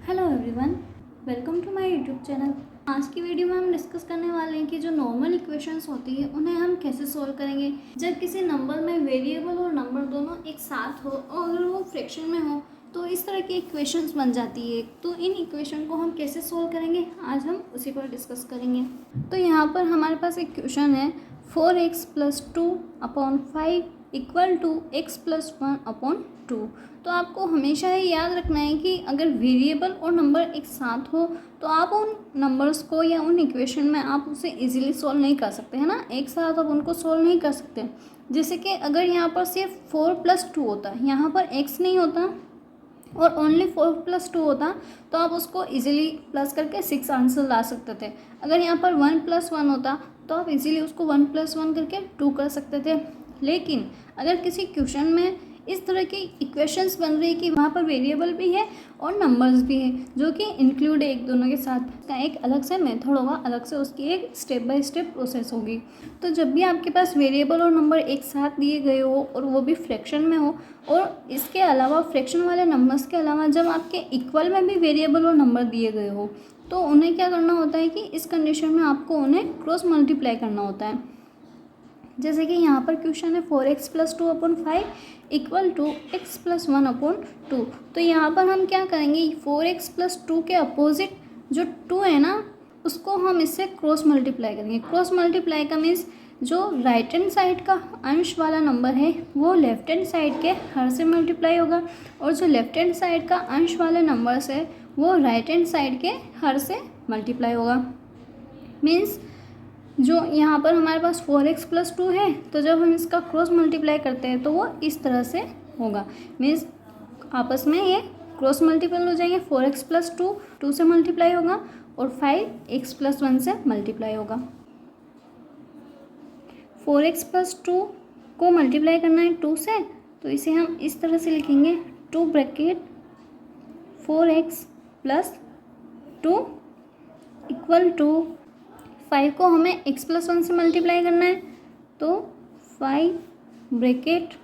Hello everyone, welcome to my YouTube channel. आज की video में हम डिस्कस करने वाले हैं कि जो नॉर्मल इक्वेशंस होती है उन्हें हम कैसे सोल्व करेंगे जब किसी नंबर में वेरिएबल और नंबर दोनों एक साथ हो और अगर वो फ्रैक्शन में हो तो इस तरह की इक्वेशंस बन जाती है। तो इन इक्वेशन को हम कैसे सोल्व करेंगे आज हम उसी पर डिस्कस करेंगे। तो यहाँ पर हमारे पास एक क्वेश्चन है 4x + 2/5 = x + 1/2। तो आपको हमेशा ही याद रखना है कि अगर वेरिएबल और नंबर एक साथ हो तो आप उन नंबर्स को या उन इक्वेशन में आप उसे इजीली सॉल्व नहीं कर सकते, है ना। एक साथ आप उनको सॉल्व नहीं कर सकते। जैसे कि अगर यहाँ पर सिर्फ 4 + 2 होता, यहाँ पर x नहीं होता और ओनली 4 + 2 होता तो आप उसको इजीली प्लस करके 6 आंसर ला सकते थे। अगर यहाँ पर 1 + 1 होता तो आप इजीली उसको 1 + 1 करके 2 कर सकते थे। लेकिन अगर किसी क्वेश्चन में इस तरह की इक्वेशंस बन रही कि वहाँ पर वेरिएबल भी है और नंबर्स भी है जो कि इंक्लूड है एक दोनों के साथ, इसका एक अलग से मेथड होगा, अलग से उसकी एक स्टेप बाय स्टेप प्रोसेस होगी। तो जब भी आपके पास वेरिएबल और नंबर एक साथ दिए गए हो और वो भी फ्रैक्शन में हो और इसके अलावा फ्रैक्शन वाले नंबर्स के अलावा जब आपके इक्वल में भी वेरिएबल और नंबर दिए गए हो तो उन्हें क्या करना होता है कि इस कंडीशन में आपको उन्हें क्रॉस मल्टीप्लाई करना होता है। जैसे कि यहाँ पर क्वेश्चन है 4x + 2/5 = x + 1/2। तो यहाँ पर हम क्या करेंगे, 4x + 2 के अपोजिट जो 2 है ना उसको हम इससे क्रॉस मल्टीप्लाई करेंगे। क्रॉस मल्टीप्लाई का मीन्स जो राइट हैंड साइड का अंश वाला नंबर है वो लेफ्ट हैंड साइड के हर से मल्टीप्लाई होगा और जो लेफ्ट हैंड साइड का अंश वाले नंबर्स है वो राइट हैंड साइड के हर से मल्टीप्लाई होगा। मीन्स जो यहाँ पर हमारे पास 4x + 2 है तो जब हम इसका क्रॉस मल्टीप्लाई करते हैं तो वो इस तरह से होगा। मीन्स आपस में ये क्रॉस मल्टीपल हो जाएंगे। 4x + 2 2 से मल्टीप्लाई होगा और 5x + 1 से मल्टीप्लाई होगा। 4x + 2 को मल्टीप्लाई करना है 2 से तो इसे हम इस तरह से लिखेंगे 2 ब्रैकेट 4x + 2 = 5 को हमें x + 1 से मल्टीप्लाई करना है तो 5 ब्रैकेट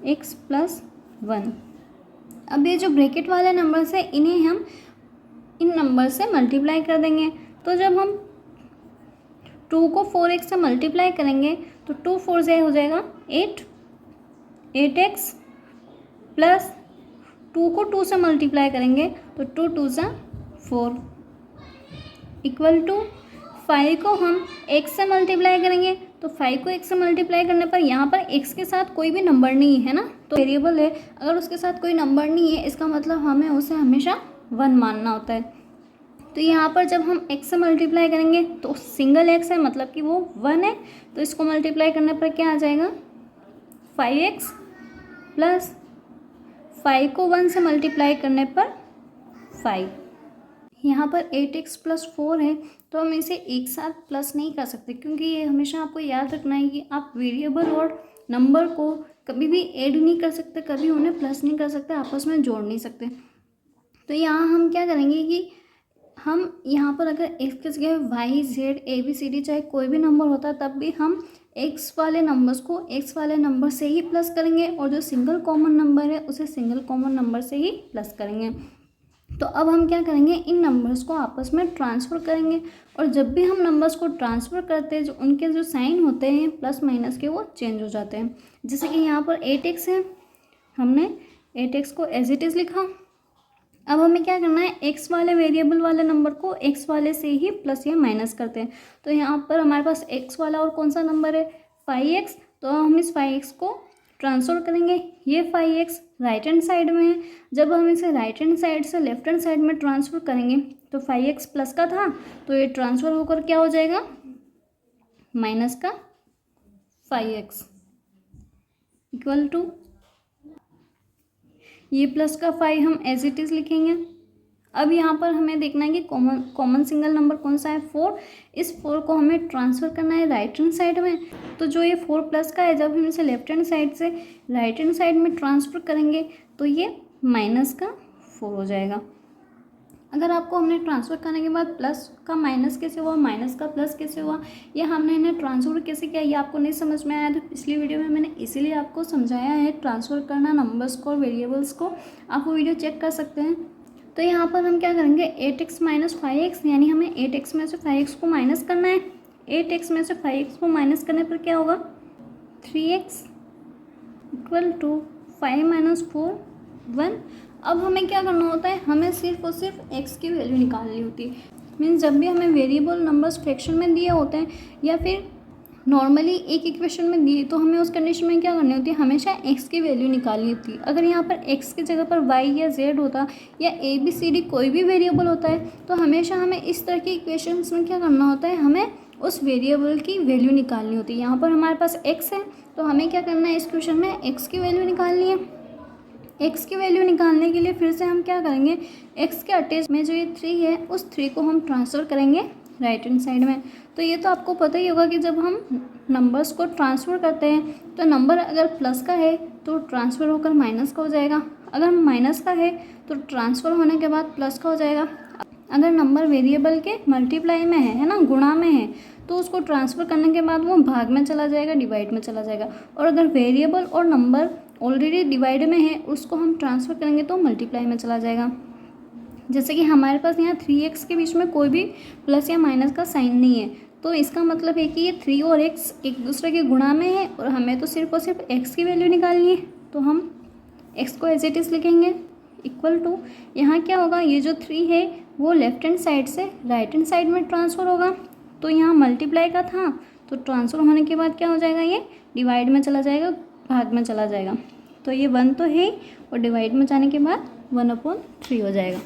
x + 1। अब ये जो ब्रैकेट वाले नंबर्स है इन्हें हम इन नंबर से मल्टीप्लाई कर देंगे। तो जब हम 2 को 4x से मल्टीप्लाई करेंगे तो 2 4 से हो जाएगा 8, 8x प्लस 2 को 2 से मल्टीप्लाई करेंगे तो 2 2 से 4 = 5 को हम x से मल्टीप्लाई करेंगे तो 5 को x से मल्टीप्लाई करने पर यहाँ पर x के साथ कोई भी नंबर नहीं है ना, तो वेरिएबल है, अगर उसके साथ कोई नंबर नहीं है इसका मतलब हमें उसे हमेशा 1 मानना होता है। तो यहाँ पर जब हम x से मल्टीप्लाई करेंगे तो सिंगल x है मतलब कि वो 1 है, तो इसको मल्टीप्लाई करने पर क्या आ जाएगा 5x प्लस 5 को 1 से मल्टीप्लाई करने पर 5। यहाँ पर 8x + 4 है तो हम इसे एक साथ प्लस नहीं कर सकते क्योंकि ये हमेशा आपको याद रखना है कि आप वेरिएबल और नंबर को कभी भी ऐड नहीं कर सकते, कभी उन्हें प्लस नहीं कर सकते, आपस में जोड़ नहीं सकते। तो यहाँ हम क्या करेंगे कि हम यहाँ पर अगर x की जगह y z a b c d चाहे कोई भी नंबर होता तब भी हम x वाले नंबर्स को x वाले नंबर से ही प्लस करेंगे और जो सिंगल कॉमन नंबर है उसे सिंगल कॉमन नंबर से ही प्लस करेंगे। तो अब हम क्या करेंगे, इन नंबर्स को आपस में ट्रांसफ़र करेंगे और जब भी हम नंबर्स को ट्रांसफ़र करते हैं जो उनके जो साइन होते हैं प्लस माइनस के वो चेंज हो जाते हैं। जैसे कि यहाँ पर 8x है, हमने 8x को एज इट इज़ लिखा। अब हमें क्या करना है, x वाले वेरिएबल वाले नंबर को x वाले से ही प्लस या माइनस करते हैं। तो यहाँ पर हमारे पास x वाला और कौन सा नंबर है 5x, तो हम इस 5x को ट्रांसफ़र करेंगे। ये 5x राइट हैंड साइड में है, जब हम इसे राइट हैंड साइड से लेफ्ट हैंड साइड में ट्रांसफ़र करेंगे तो 5x प्लस का था तो ये ट्रांसफ़र होकर क्या हो जाएगा माइनस का 5x = ये प्लस का 5 हम एज इट इज़ लिखेंगे। अब यहाँ पर हमें देखना है कि कॉमन सिंगल नंबर कौन सा है 4। इस 4 को हमें ट्रांसफ़र करना है राइट हैंड साइड में। तो जो ये 4 प्लस का है जब हम इसे लेफ्ट हैंड साइड से राइट हैंड साइड में ट्रांसफ़र करेंगे तो ये माइनस का 4 हो जाएगा। अगर आपको हमने ट्रांसफ़र करने के बाद प्लस का माइनस कैसे हुआ, माइनस का प्लस कैसे हुआ, या हमने इन्हें ट्रांसफ़र कैसे किया, ये आपको नहीं समझ में आया तो पिछली वीडियो में मैंने इसीलिए आपको समझाया है ट्रांसफ़र करना नंबर्स को और वेरिएबल्स को। आप वो वीडियो चेक कर सकते हैं। तो यहाँ पर हम क्या करेंगे 8x माइनस 5x, यानी हमें 8x में से 5x को माइनस करना है। 8x में से 5x को माइनस करने पर क्या होगा 3x इक्वल टू 5 माइनस 4 1। अब हमें क्या करना होता है, हमें सिर्फ और सिर्फ x की वैल्यू निकालनी होती है। मीन्स जब भी हमें वेरिएबल नंबर्स फ्रैक्शन में दिए होते हैं या फिर नॉर्मली एक इक्वेशन में दिए, तो हमें उस कंडीशन में क्या करनी होती है, हमेशा x की वैल्यू निकालनी होती है। अगर यहाँ पर x की जगह पर y या z होता या ABCD कोई भी वेरिएबल होता है, तो हमेशा हमें इस तरह की इक्वेशंस में क्या करना होता है, हमें उस वेरिएबल की वैल्यू निकालनी होती है। यहाँ पर हमारे पास x है, तो हमें क्या करना है, इस क्वेश्चन में x की वैल्यू निकालनी है। x की वैल्यू निकालने के लिए फिर से हम क्या करेंगे, x के अटैच में जो ये 3 है उस 3 को हम ट्रांसफ़र करेंगे राइट हैंड साइड में। तो ये तो आपको पता ही होगा कि जब हम नंबर्स को ट्रांसफ़र करते हैं तो नंबर अगर प्लस का है तो ट्रांसफ़र होकर माइनस का हो जाएगा, अगर माइनस का है तो ट्रांसफ़र होने के बाद प्लस का हो जाएगा। अगर नंबर वेरिएबल के मल्टीप्लाई में है ना, गुणा में है, तो उसको ट्रांसफ़र करने के बाद वो भाग में चला जाएगा, डिवाइड में चला जाएगा। और अगर वेरिएबल और नंबर ऑलरेडी डिवाइड में है उसको हम ट्रांसफ़र करेंगे तो मल्टीप्लाई में चला जाएगा। जैसे कि हमारे पास यहाँ 3x के बीच में कोई भी प्लस या माइनस का साइन नहीं है, तो इसका मतलब है कि ये 3 और x एक दूसरे के गुणा में है और हमें तो सिर्फ और सिर्फ x की वैल्यू निकालनी है। तो हम x को एज इट इज़ लिखेंगे इक्वल टू, यहाँ क्या होगा, ये जो 3 है वो लेफ्ट हैंड साइड से राइट हैंड साइड में ट्रांसफ़र होगा। तो यहाँ मल्टीप्लाई का था तो ट्रांसफ़र होने के बाद क्या हो जाएगा, ये डिवाइड में चला जाएगा, भाग में चला जाएगा। तो ये 1 तो है और डिवाइड में जाने के बाद 1/3 हो जाएगा।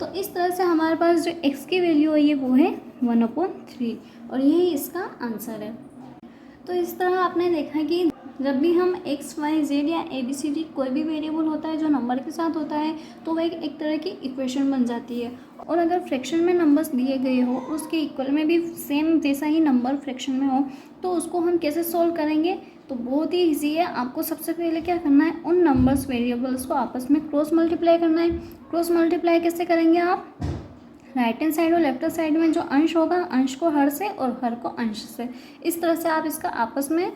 तो इस तरह से हमारे पास जो x की वैल्यू है ये वो है 1/3 और यही इसका आंसर है। तो इस तरह आपने देखा कि जब भी हम x, y, z या ABCD कोई भी वेरिएबल होता है जो नंबर के साथ होता है तो वह एक तरह की इक्वेशन बन जाती है। और अगर फ्रैक्शन में नंबर्स दिए गए हो उसके इक्वल में भी सेम वैसा ही नंबर फ्रैक्शन में हो तो उसको हम कैसे सोल्व करेंगे, तो बहुत ही ईजी है। आपको सबसे पहले क्या करना है, उन नंबर्स वेरिएबल्स को आपस में क्रॉस मल्टीप्लाई करना है। क्रॉस मल्टीप्लाई कैसे करेंगे आप, राइट हैंड साइड और लेफ्ट हैंड साइड में जो अंश होगा अंश को हर से और हर को अंश से, इस तरह से आप इसका आपस में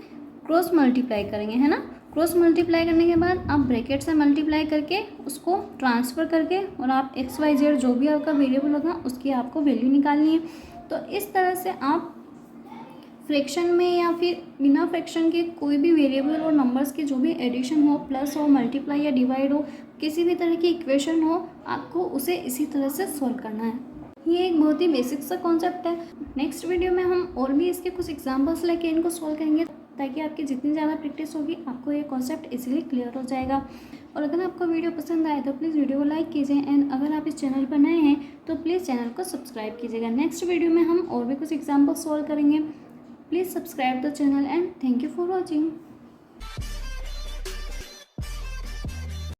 क्रॉस मल्टीप्लाई करेंगे, है ना। क्रॉस मल्टीप्लाई करने के बाद आप ब्रैकेट से मल्टीप्लाई करके उसको ट्रांसफ़र करके और आप x, y, z जो भी आपका वेरिएबल होगा उसकी आपको वैल्यू निकालनी है। तो इस तरह से आप फ्रैक्शन में या फिर बिना फ्रैक्शन के कोई भी वेरिएबल और नंबर्स की जो भी एडिशन हो, प्लस हो, मल्टीप्लाई या डिवाइड हो, किसी भी तरह की इक्वेशन हो, आपको उसे इसी तरह से सॉल्व करना है। ये एक बहुत ही बेसिक सा कॉन्सेप्ट है। नेक्स्ट वीडियो में हम और भी इसके कुछ एग्जांपल्स लेके इनको सॉल्व करेंगे ताकि आपकी जितनी ज़्यादा प्रैक्टिस होगी आपको ये कॉन्सेप्ट इजीली क्लियर हो जाएगा। और अगर आपको वीडियो पसंद आए तो प्लीज़ वीडियो को लाइक कीजिए एंड अगर आप इस चैनल पर नए हैं तो प्लीज़ चैनल को सब्सक्राइब कीजिएगा। नेक्स्ट वीडियो में हम और भी कुछ एग्जाम्पल्स सॉल्व करेंगे। Please subscribe the channel and thank you for watching.